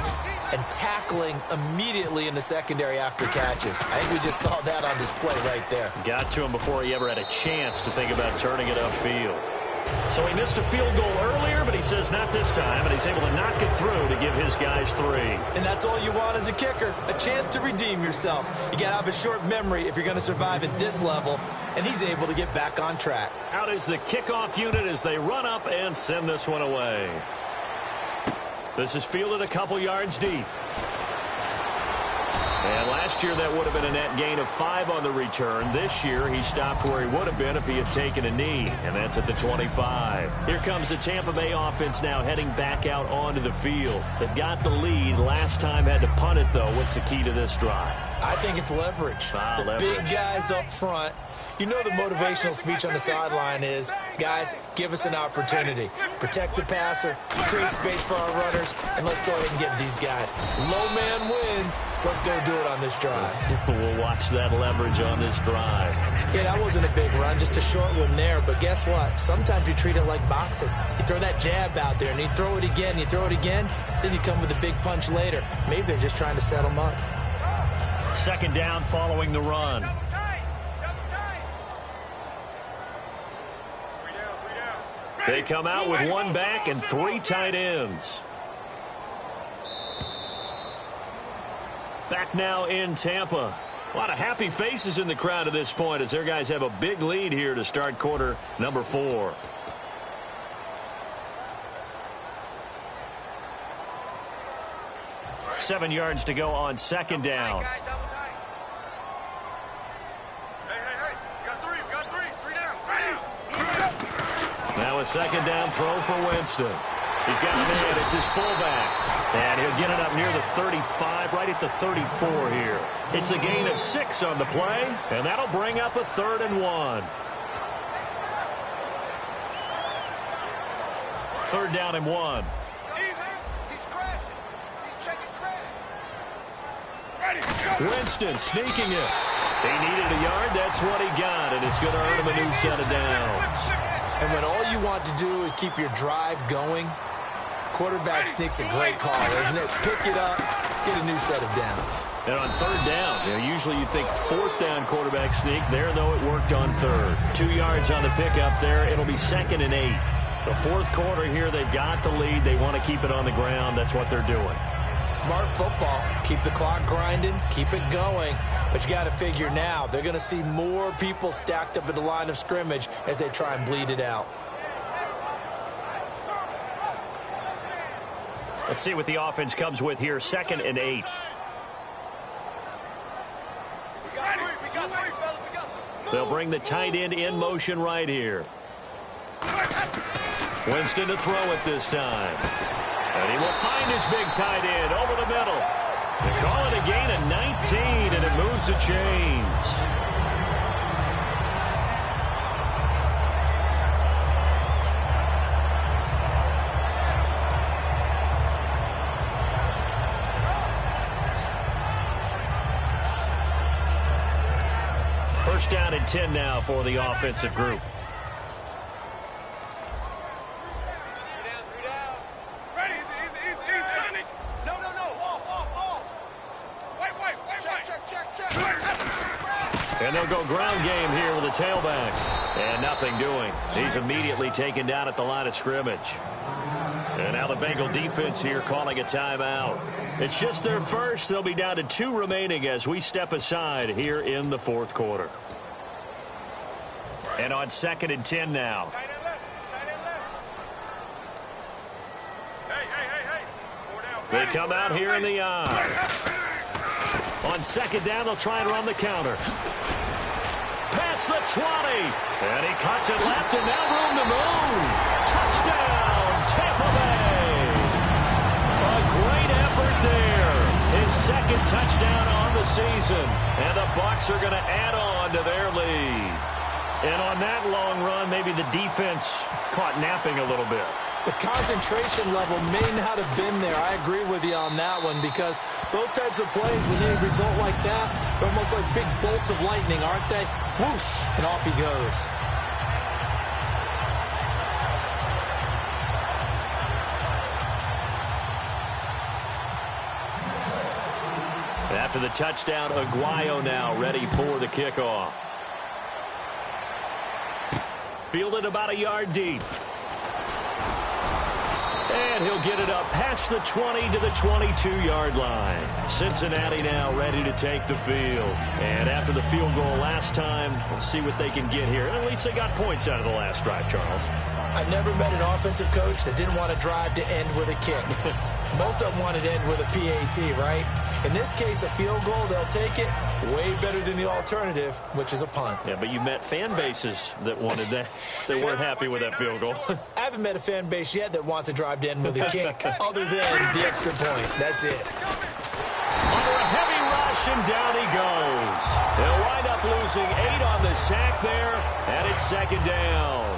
and tackling immediately in the secondary after catches. I think we just saw that on display right there. Got to him before he ever had a chance to think about turning it upfield. So he missed a field goal earlier, but he says not this time, and he's able to knock it through to give his guys 3. And that's all you want as a kicker, a chance to redeem yourself. You got to have a short memory if you're going to survive at this level, and he's able to get back on track. Out is the kickoff unit as they run up and send this one away. This is fielded a couple yards deep. And last year that would have been a net gain of 5 on the return. This year he stopped where he would have been if he had taken a knee, and that's at the 25. Here comes the Tampa Bay offense now heading back out onto the field. They've got the lead. Last time had to punt it, though. What's the key to this drive? I think it's leverage. Leverage. Big guys up front. You know the motivational speech on the sideline is, guys, give us an opportunity. Protect the passer, create space for our runners, and let's go ahead and get these guys. Low man wins. Let's go do it on this drive. We'll watch that leverage on this drive. Yeah, that wasn't a big run, just a short one there. But guess what? Sometimes you treat it like boxing. You throw that jab out there, and you throw it again, then you come with a big punch later. Maybe they're just trying to set them up. Second down following the run. They come out with 1 back and 3 tight ends. Back now in Tampa. A lot of happy faces in the crowd at this point as their guys have a big lead here to start quarter number 4. 7 yards to go on second down. Hey, we got three. Three down. Now a second down throw for Winston. He's got a man. It's his fullback. And he'll get it up near the 35, right at the 34 here. It's a gain of 6 on the play, and that'll bring up a 3rd and 1. 3rd down and 1. He's crashing. He's checking crash. Winston sneaking it. He needed a yard. That's what he got, and it's going to earn him a new set of downs. And when all you want to do is keep your drive going, quarterback sneak's a great call, isn't it? Pick it up, get a new set of downs. And on 3rd down, usually you think 4th down quarterback sneak. There, though, it worked on 3rd. 2 yards on the pickup there. It'll be 2nd and 8. The 4th quarter here, they've got the lead. They want to keep it on the ground. That's what they're doing. Smart football. Keep the clock grinding. Keep it going. But you got to figure now, they're going to see more people stacked up at the line of scrimmage as they try and bleed it out. Let's see what the offense comes with here. 2nd and 8. We got three, fellas. We got three. They'll bring the tight end in motion right here. Winston to throw it this time. And he will find his big tight end over the middle. They call it a gain of 19, and it moves the chains. First down and 10 now for the offensive group. And they'll go ground game here with a tailback. And nothing doing. He's immediately taken down at the line of scrimmage. And now the Bengal defense here calling a timeout. It's just their first. They'll be down to 2 remaining as we step aside here in the 4th quarter. And on 2nd and 10 now. Hey. They come out here in the eye. On 2nd down, they'll try and run the counter. Past the 20. And he cuts it left, and now room to move. Touchdown, Tampa Bay. A great effort there. His 2nd touchdown on the season. And the Bucs are going to add on to their lead. And on that long run, maybe the defense caught napping a little bit. The concentration level may not have been there. I agree with you on that one because those types of plays, when you result like that, they're almost like big bolts of lightning, aren't they? Whoosh, and off he goes. After the touchdown, Aguayo now ready for the kickoff. Fielded about a yard deep. And he'll get it up past the 20 to the 22-yard line. Cincinnati now ready to take the field. And after the field goal last time, we'll see what they can get here. And at least they got points out of the last drive, Charles. I've never met an offensive coach that didn't want to drive to end with a kick. Most of them wanted to end with a PAT, right? In this case, a field goal, they'll take it. Way better than the alternative, which is a punt. Yeah, but you met fan bases that wanted that. They weren't happy with that field goal. I haven't met a fan base yet that wants to drive to end with a kick other than the extra point. That's it. Under a heavy rush, and down he goes. They'll wind up losing 8 on the sack there, and it's 2nd down.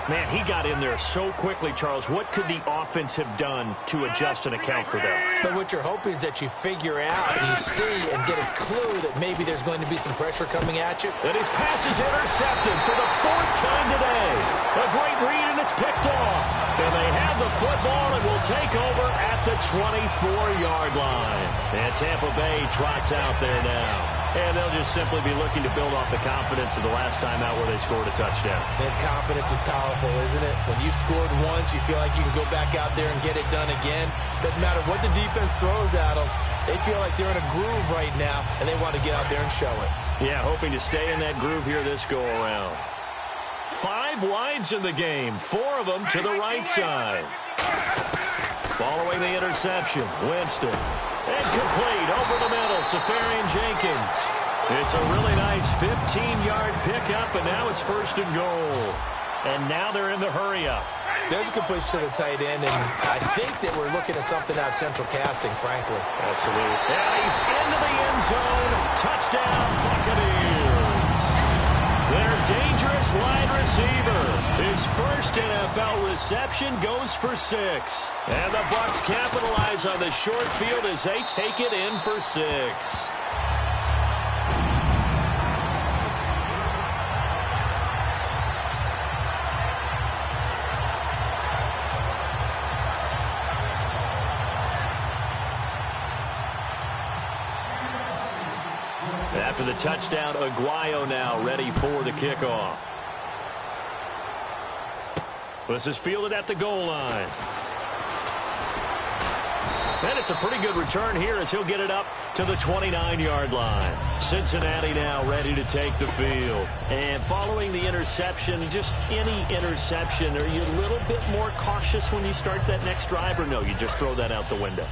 Man, he got in there so quickly, Charles. What could the offense have done to adjust and account for that? But what you're hoping is that you figure out, you see, and get a clue that maybe there's going to be some pressure coming at you. And his pass is intercepted for the 4th time today. A great read, and it's picked off. And they have the football and will take over at the 24-yard line. And Tampa Bay trots out there now. And they'll just simply be looking to build off the confidence of the last time out where they scored a touchdown. And confidence is powerful, isn't it? When you've scored once, you feel like you can go back out there and get it done again. Doesn't matter what the defense throws at them. They feel like they're in a groove right now, and they want to get out there and show it. Yeah, hoping to stay in that groove here this go-around. 5 wides in the game, 4 of them to the right side. Following the interception, Winston. And complete over the middle, Safarian Jenkins. It's a really nice 15-yard pickup, and now it's 1st and goal. And now they're in the hurry-up. There's a completion to the tight end, and I think that we're looking at something out of central casting, frankly. Absolutely. And he's into the end zone. Touchdown, Buccaneers. Their dangerous wide receiver. His first NFL reception goes for 6. And the Bucs capitalize on the short field as they take it in for 6. After the touchdown, Aguayo now ready for the kickoff. This is fielded at the goal line. And it's a pretty good return here as he'll get it up to the 29-yard line. Cincinnati now ready to take the field. And following the interception, just any interception, are you a little bit more cautious when you start that next drive, or no, you just throw that out the window?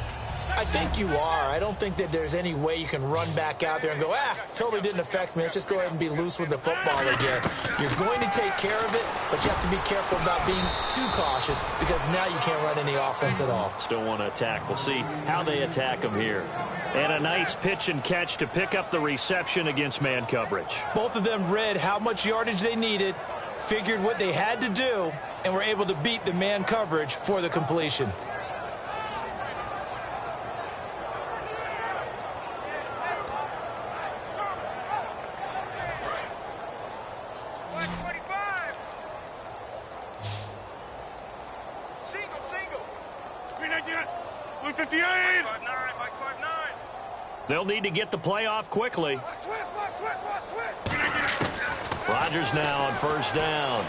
I think you are. I don't think that there's any way you can run back out there and go, totally didn't affect me. Let's just go ahead and be loose with the football again. You're going to take care of it, but you have to be careful about being too cautious because now you can't run any offense at all. Still want to attack. We'll see how they attack them here. And a nice pitch and catch to pick up the reception against man coverage. Both of them read how much yardage they needed, figured what they had to do, and were able to beat the man coverage for the completion. They'll need to get the play off quickly. Rodgers now on 1st down.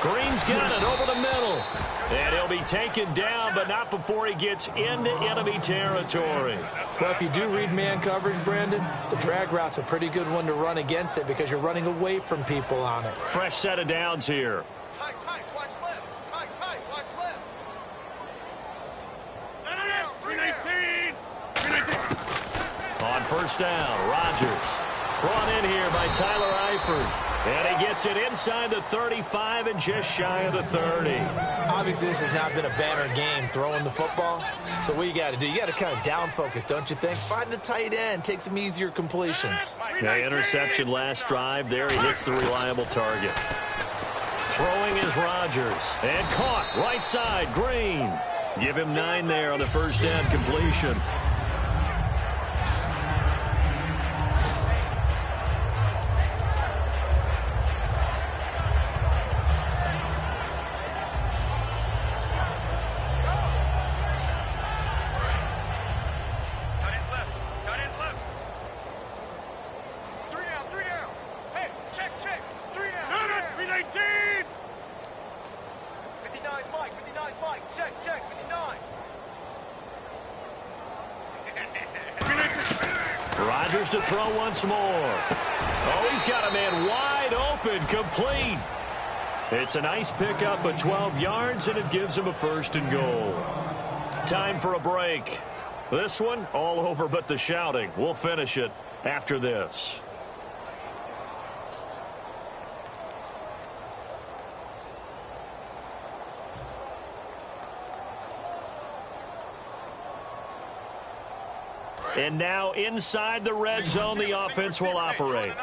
Green's got it over the middle. And he'll be taken down, but not before he gets into enemy territory. Well, if you do read man coverage, Brandon, the drag route's a pretty good one to run against it because you're running away from people on it. Fresh set of downs here. Tight, watch left. Tight, watch left. 319. On 1st down, Rodgers. Brought in here by Tyler Eifert. And he gets it inside the 35 and just shy of the 30. Obviously, this has not been a banner game throwing the football. So what you got to do, you got to kind of down focus, don't you think? Find the tight end, take some easier completions. Yeah, interception last drive. There he hits the reliable target. Throwing is Rodgers. And caught right side, Green. Give him 9 there on the 1st down completion. Rodgers to throw once more. Oh, he's got a man wide open, complete. It's a nice pickup of 12 yards, and it gives him a 1st and goal. Time for a break. This one, all over but the shouting. We'll finish it after this. And now inside the red zone, the offense will operate.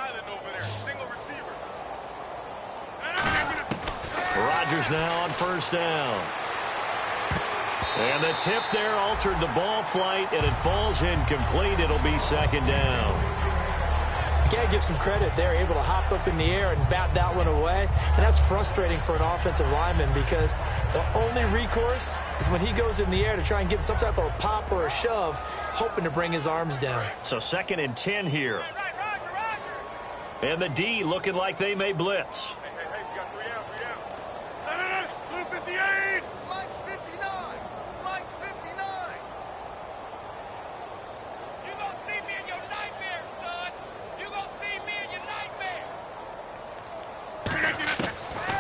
Rodgers now on 1st down. And the tip there altered the ball flight, and it falls incomplete. It'll be 2nd down. You got to give some credit. They're able to hop up in the air and bat that one away. And that's frustrating for an offensive lineman because the only recourse is when he goes in the air to try and give some type of a pop or a shove, hoping to bring his arms down. So 2nd and 10 here. And the D looking like they may blitz. Hey, we got 3 out. Blue 58. Flight 59. Flight 59. You gonna see me in your nightmares, son. You gonna see me in your nightmares.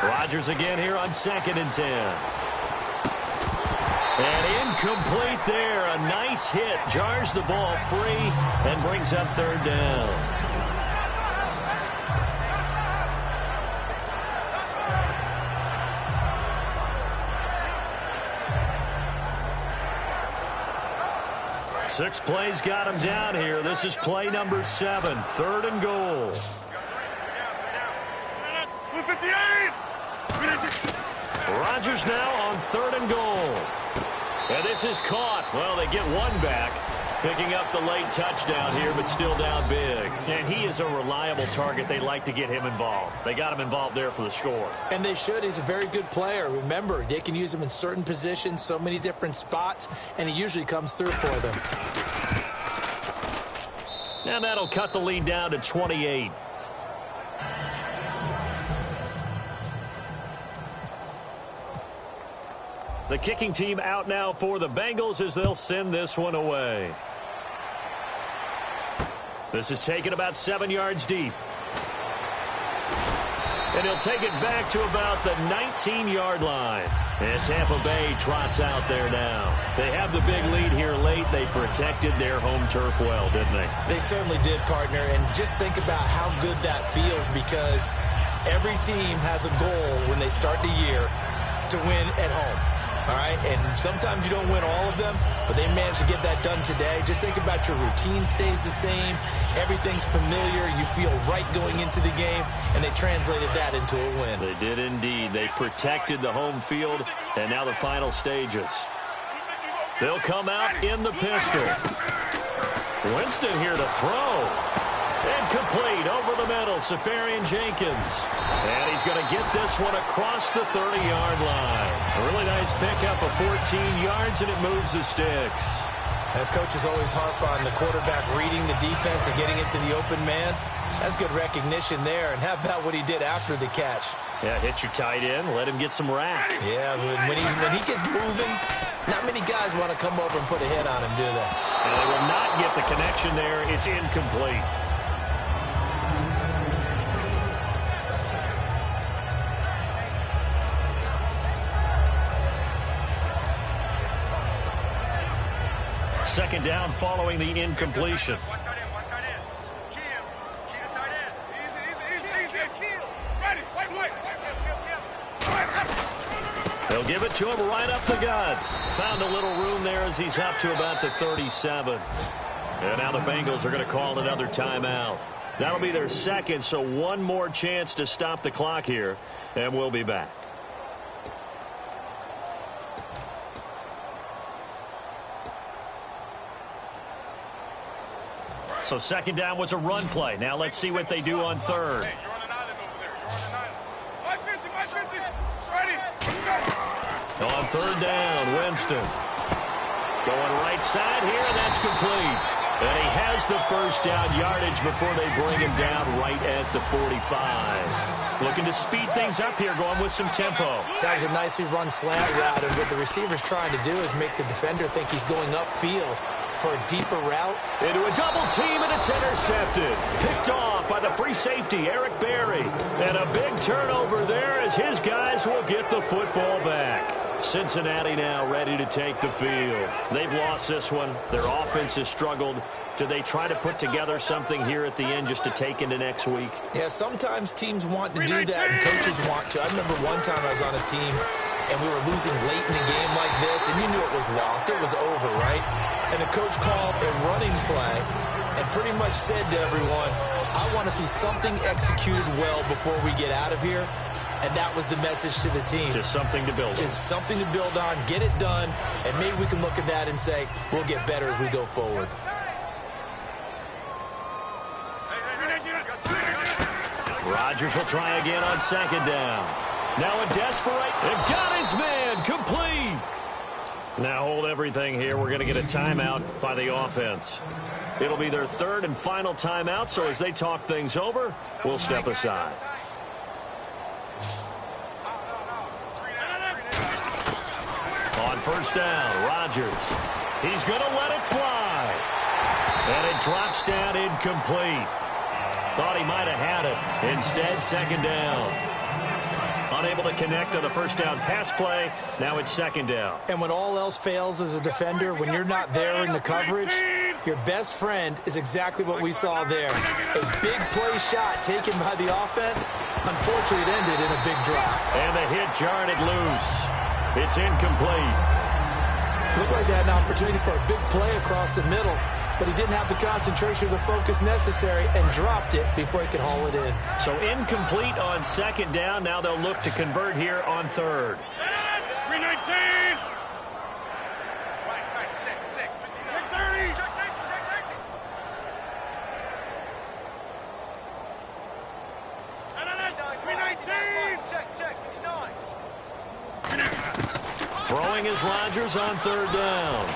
Rodgers again here on 2nd and 10. And incomplete there. A nice hit. Jars the ball free and brings up third down. Six plays got him down here. This is play number 7. 3rd and goal. Rodgers now on 3rd and goal. And this is caught. Well, they get one back. Picking up the late touchdown here, but still down big. And he is a reliable target. They like to get him involved. They got him involved there for the score. And they should. He's a very good player. Remember, they can use him in certain positions, so many different spots, and he usually comes through for them. And that'll cut the lead down to 28. The kicking team out now for the Bengals as they'll send this one away. This is taken about 7 yards deep. And he'll take it back to about the 19-yard line. And Tampa Bay trots out there now. They have the big lead here late. They protected their home turf well, didn't they? They certainly did, partner. And just think about how good that feels, because every team has a goal when they start the year to win at home. All right, and sometimes you don't win all of them, but they managed to get that done today. Just think about your routine stays the same. Everything's familiar. You feel right going into the game, and they translated that into a win. They did indeed. They protected the home field, and now the final stages. They'll come out in the pistol. Winston here to throw. Incomplete over the middle, Safarian Jenkins. And he's going to get this one across the 30-yard line. A really nice pickup of 14 yards, and it moves the sticks. And coaches always harp on the quarterback reading the defense and getting into the open man. That's good recognition there. And how about what he did after the catch? Yeah, hit your tight end, let him get some rack. Yeah, when he gets moving, not many guys want to come over and put a hit on him, do they? And they will not get the connection there. It's incomplete. Second down following the incompletion. They'll give it to him right up the gut. Found a little room there as he's up to about the 37. And now the Bengals are going to call another timeout. That'll be their second, so one more chance to stop the clock here, and we'll be back. So second down was a run play. Now let's see what they do on third. On third down, Winston. Going right side here, and that's complete. And he has the first down yardage before they bring him down right at the 45. Looking to speed things up here, going with some tempo. That was a nicely run slant route, and what the receiver's trying to do is make the defender think he's going upfield for a deeper route. Into a double team, and it's intercepted. Picked off by the free safety, Eric Berry. And a big turnover there as his guys will get the football back. Cincinnati now ready to take the field. They've lost this one. Their offense has struggled. Do they try to put together something here at the end just to take into next week? Yeah, sometimes teams want to do that, and coaches want to. I remember one time I was on a team, and we were losing late in a game like this, and you knew it was lost. It was over, right? And the coach called a running play and pretty much said to everyone, I want to see something executed well before we get out of here. And that was the message to the team. Just something to build on. Just something to build on, get it done, and maybe we can look at that and say, we'll get better as we go forward. Rodgers will try again on second down. Now a desperate, and got his man, complete. Now hold everything here. We're going to get a timeout by the offense. It'll be their third and final timeout, so as they talk things over, we'll step aside. On first down, Rodgers. He's going to let it fly. And it drops down incomplete. Thought he might have had it. Instead, second down. Unable to connect on the first down pass play. Now it's second down. And when all else fails as a defender, when you're not there in the coverage, your best friend is exactly what we saw there. A big play shot taken by the offense. Unfortunately, it ended in a big drop. And the hit jarred it loose. It's incomplete. Looked like they had an opportunity for a big play across the middle, but he didn't have the concentration or the focus necessary and dropped it before he could haul it in. So incomplete on second down. Now they'll look to convert here on third. 319. Check. 30. Check safety. No. 319. Check. 59. Throwing is Rodgers on third down.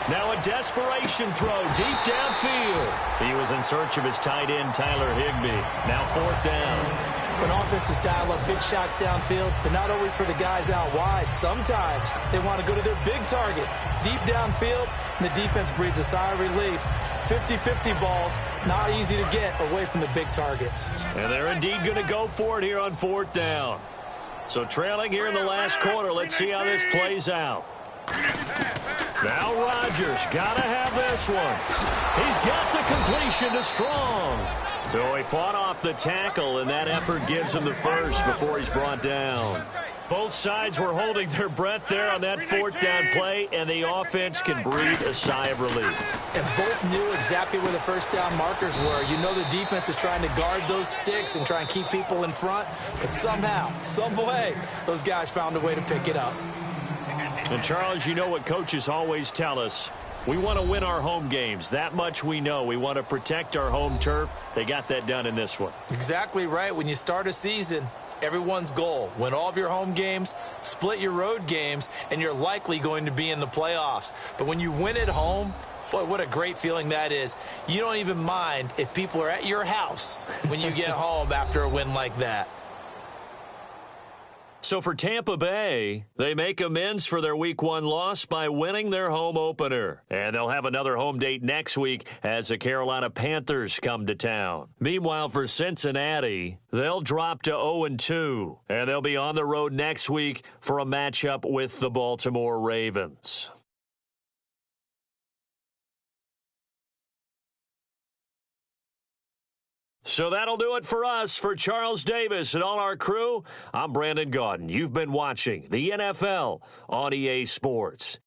Now a desperation throw deep downfield. He was in search of his tight end, Tyler Higbee. Now fourth down. When offenses dial up big shots downfield, they're not always for the guys out wide. Sometimes they want to go to their big target, deep downfield, and the defense breathes a sigh of relief. 50-50 balls, not easy to get away from the big targets. And they're indeed going to go for it here on fourth down. So trailing here in the last quarter, let's see how this plays out. Now Rodgers got to have this one. He's got the completion to Strong. So he fought off the tackle, and that effort gives him the first before he's brought down. Both sides were holding their breath there on that fourth down play, and the offense can breathe a sigh of relief. And both knew exactly where the first down markers were. You know the defense is trying to guard those sticks and try and keep people in front, but somehow, some way, those guys found a way to pick it up. And, Charles, you know what coaches always tell us. We want to win our home games. That much we know. We want to protect our home turf. They got that done in this one. Exactly right. When you start a season, everyone's goal, win all of your home games, split your road games, and you're likely going to be in the playoffs. But when you win at home, boy, what a great feeling that is. You don't even mind if people are at your house when you get home after a win like that. So for Tampa Bay, they make amends for their Week 1 loss by winning their home opener. And they'll have another home date next week as the Carolina Panthers come to town. Meanwhile, for Cincinnati, they'll drop to 0-2. And they'll be on the road next week for a matchup with the Baltimore Ravens. So that'll do it for us. For Charles Davis and all our crew, I'm Brandon Gaudin. You've been watching the NFL on EA Sports.